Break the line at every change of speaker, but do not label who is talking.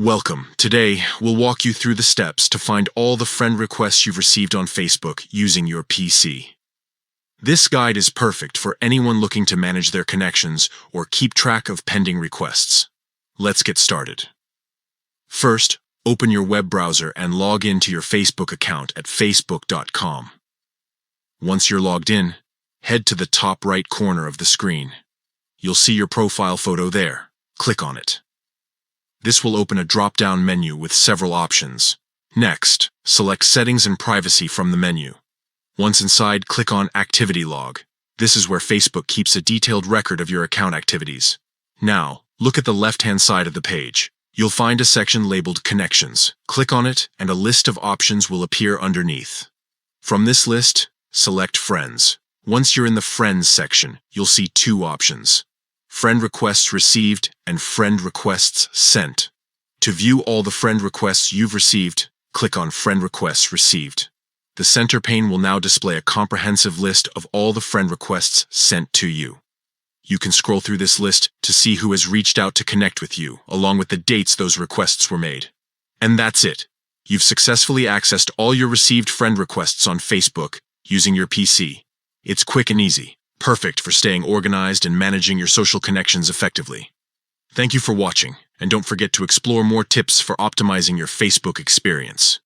Welcome. Today, we'll walk you through the steps to find all the friend requests you've received on Facebook using your PC. This guide is perfect for anyone looking to manage their connections or keep track of pending requests. Let's get started. First, open your web browser and log in to your Facebook account at facebook.com. Once you're logged in, head to the top right corner of the screen. You'll see your profile photo there. Click on it. This will open a drop-down menu with several options. Next, select Settings and Privacy from the menu. Once inside, click on Activity Log. This is where Facebook keeps a detailed record of your account activities. Now, look at the left-hand side of the page. You'll find a section labeled Connections. Click on it, and a list of options will appear underneath. From this list, select Friends. Once you're in the Friends section, you'll see two options: Friend Requests Received and Friend Requests Sent. To view all the friend requests you've received, click on Friend Requests Received. The center pane will now display a comprehensive list of all the friend requests sent to you. You can scroll through this list to see who has reached out to connect with you, along with the dates those requests were made. And that's it. You've successfully accessed all your received friend requests on Facebook using your PC. It's quick and easy. Perfect for staying organized and managing your social connections effectively. Thank you for watching, and don't forget to explore more tips for optimizing your Facebook experience.